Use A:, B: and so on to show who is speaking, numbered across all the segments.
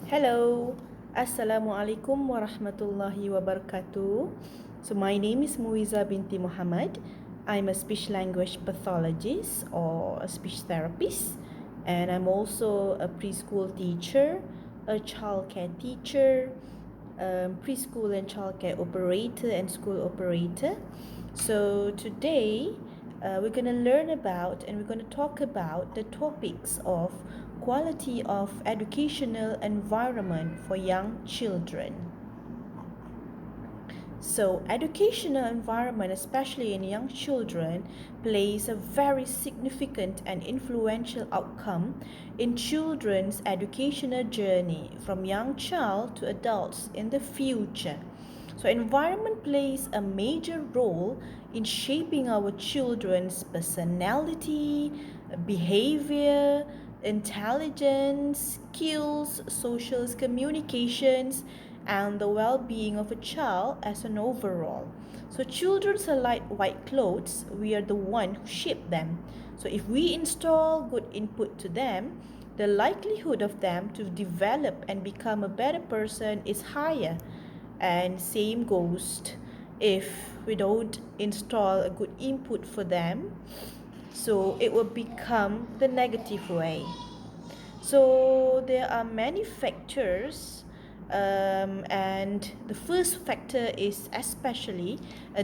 A: Hello, Assalamualaikum warahmatullahi wabarakatuh. So my name is Muizah binti Muhammad. I'm a speech language pathologist or a speech therapist, and I'm also a preschool teacher, a childcare teacher, preschool and childcare operator and school operator. So today we're going to learn about and we're going to talk about the topics of quality of educational environment for young children. So, educational environment, especially in young children, plays a very significant and influential outcome in children's educational journey from young child to adults in the future. So, environment plays a major role in shaping our children's personality, behavior, intelligence, skills, social communications, and the well-being of a child as an overall. So children are like white clothes. We are the one who shape them. So if we install good input to them, the likelihood of them to develop and become a better person is higher. And same goes if we don't install a good input for them, so it will become the negative way. So there are many factors, and the first factor is especially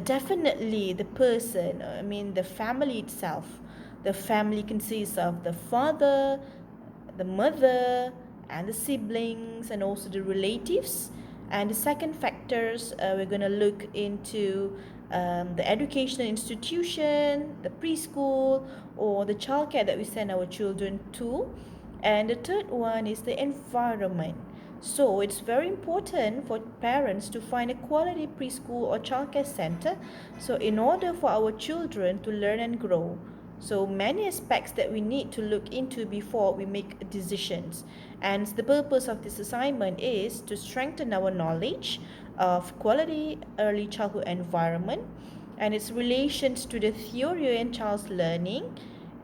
A: definitely the person, the family itself. The family consists of the father, the mother, and the siblings, and also the relatives. And the second factors, we're going to look into the educational institution, the preschool, or the childcare that we send our children to. And the third one is the environment. So it's very important for parents to find a quality preschool or childcare center. So in order for our children to learn and grow. So many aspects that we need to look into before we make decisions. And the purpose of this assignment is to strengthen our knowledge of quality early childhood environment and its relations to the theory and child's learning,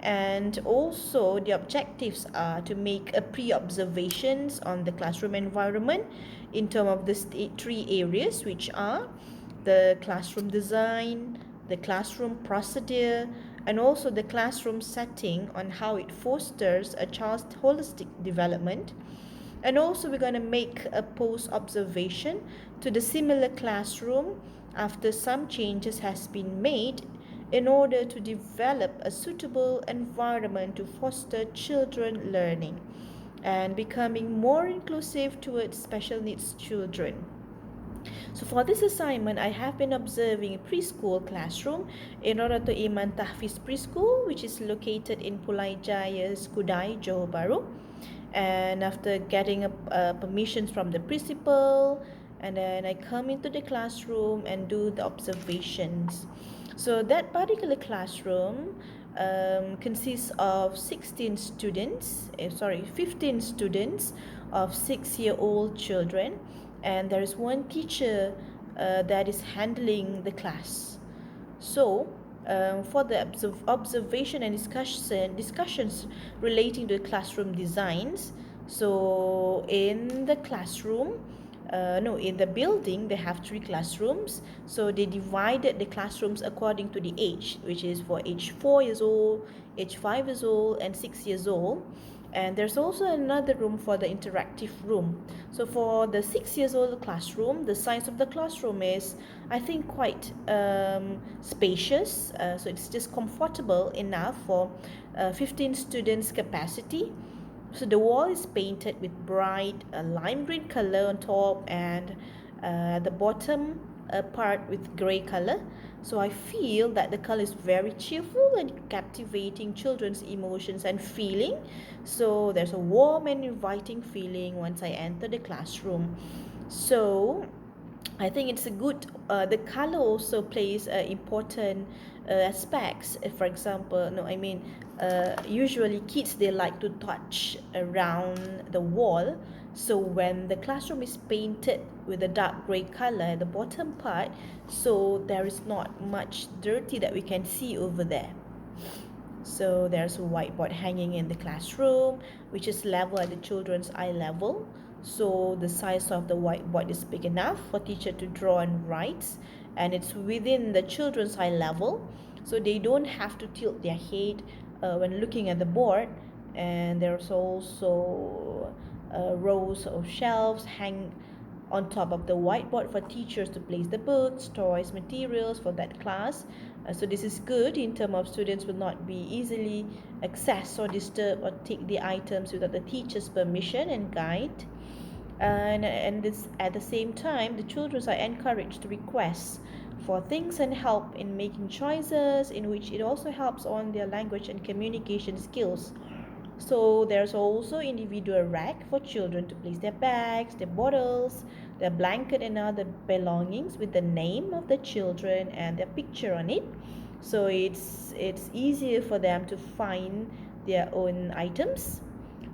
A: and also the objectives are to make a pre-observations on the classroom environment in terms of the three areas, which are the classroom design, the classroom procedure, and also the classroom setting on how it fosters a child's holistic development. And also we're going to make a post observation to the similar classroom after some changes has been made in order to develop a suitable environment to foster children learning and becoming more inclusive towards special needs children. So for this assignment, I have been observing a preschool classroom in order to Iman Tahfiz Preschool, which is located in Pulai Jaya, Skudai, Johor Bahru. And after getting permissions from the principal, and then I come into the classroom and do the observations. So that particular classroom consists of 15 students of 6-year-old children, and there is one teacher that is handling the class. So for the observation and discussions relating to classroom designs, so in the classroom, in the building, they have 3 classrooms. So they divided the classrooms according to the age, which is for age 4 years old, age 5 years old, and 6 years old. And there's also another room for the interactive room. So for the 6 years old classroom, the size of the classroom is, I think, quite spacious. So it's just comfortable enough for 15 students capacity. So the wall is painted with bright lime green color on top, and the bottom part with grey color. So I feel that the color is very cheerful and captivating children's emotions and feeling. So there's a warm and inviting feeling once I enter the classroom. So I think it's a good, the color also plays important aspects. For example, usually kids, they like to touch around the wall. So when the classroom is painted with a dark gray color at the bottom part, so there is not much dirty that we can see over there. So there's a whiteboard hanging in the classroom, which is level at the children's eye level. So the size of the whiteboard is big enough for teacher to draw and write, and it's within the children's eye level, so they don't have to tilt their head when looking at the board. And there's also rows of shelves hang on top of the whiteboard for teachers to place the books, toys, materials for that class. So this is good in terms of students will not be easily access or disturb or take the items without the teacher's permission and guide. And this, at the same time, the children are encouraged to request for things and help in making choices, in which it also helps on their language and communication skills. So there's also individual rack for children to place their bags, their bottles, their blanket and other belongings with the name of the children and their picture on it. So it's easier for them to find their own items.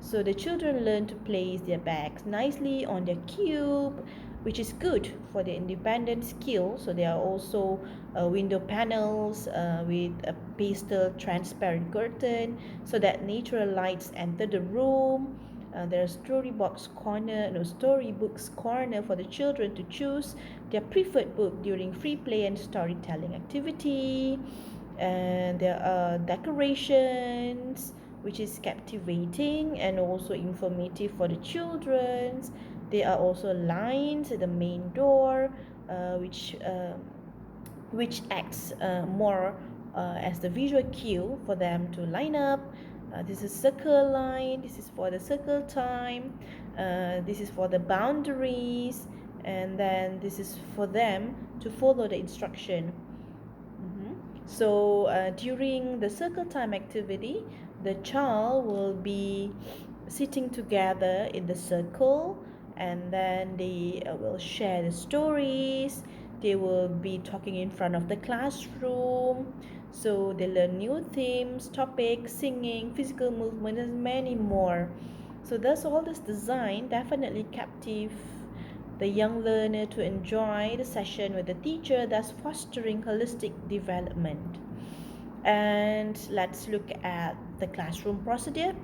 A: So the children learn to place their bags nicely on their cube, which is good for their independent skill. So there are also window panels with a pastel transparent curtain so that natural lights enter the room. There's storybooks corner for the children to choose their preferred book during free play and storytelling activity. And there are decorations which is captivating and also informative for the children. There are also lines at the main door, which acts more as the visual cue for them to line up. This is circle line. This is for the circle time. This is for the boundaries, and then this is for them to follow the instruction. So during the circle time activity, the child will be sitting together in the circle, and then they will share the stories. They will be talking in front of the classroom. So they learn new themes, topics, singing, physical movement, and many more. So thus all this design definitely captive the young learner to enjoy the session with the teacher, thus fostering holistic development. And let's look at the classroom procedure.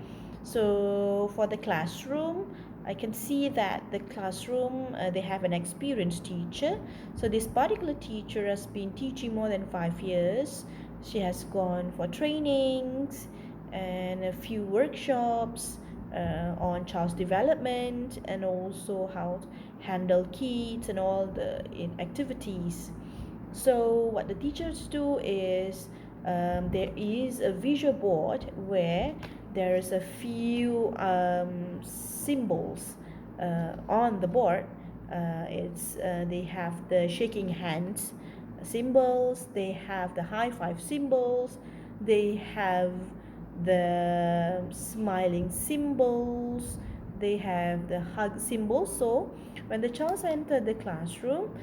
A: So for the classroom, I can see that the classroom they have an experienced teacher. So this particular teacher has been teaching more than 5 years. She has gone for trainings and a few workshops on child's development, and also how to handle kids and all the activities. So what the teachers do is there is a visual board where there is a few symbols on the board. They have the shaking hands symbols, they have the high five symbols, they have the smiling symbols, they have the hug symbols. So when the child enters the classroom,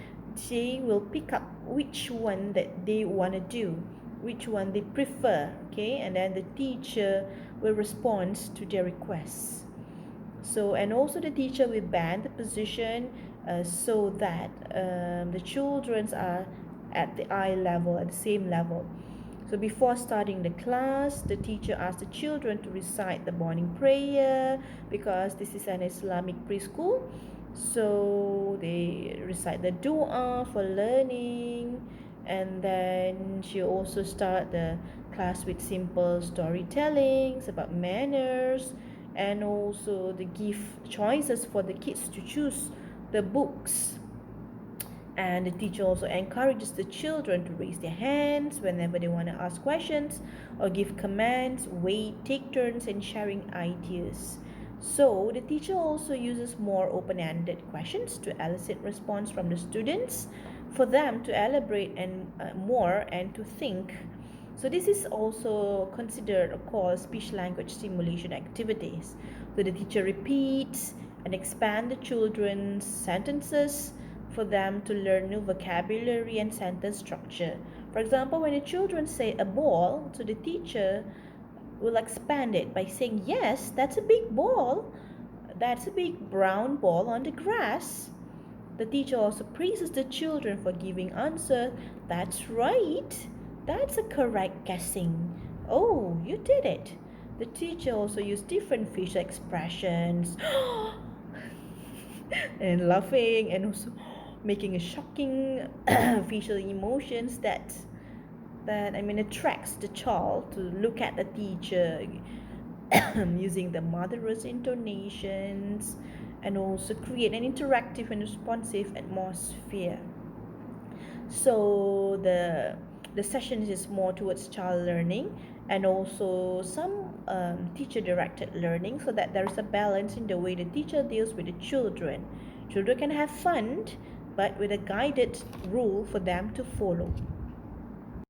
A: they will pick up which one that they want to do, which one they prefer, okay, and then the teacher will respond to their requests. So, and also the teacher will band the position so that the children are at the eye level, at the same level. So before starting the class, the teacher asks the children to recite the morning prayer, because this is an Islamic preschool. So they recite the dua for learning, and then she also start the class with simple storytellings about manners, and also the give choices for the kids to choose the books. And the teacher also encourages the children to raise their hands whenever they want to ask questions or give commands, wait, take turns in sharing ideas. So the teacher also uses more open-ended questions to elicit response from the students for them to elaborate and more and to think. So this is also considered a called speech language stimulation activities. So the teacher repeats and expand the children's sentences for them to learn new vocabulary and sentence structure. For example, when the children say a ball, so the teacher will expand it by saying, yes, that's a big ball. That's a big brown ball on the grass. The teacher also praises the children for giving answer. That's right. That's a correct guessing. Oh, you did it. The teacher also used different facial expressions. and laughing and also making a shocking facial emotions that attracts the child to look at the teacher using the mother's intonations and also create an interactive and responsive atmosphere. So the session is more towards child learning and also some teacher directed learning, so that there is a balance in the way the teacher deals with the children. Children can have fun, but with a guided rule for them to follow.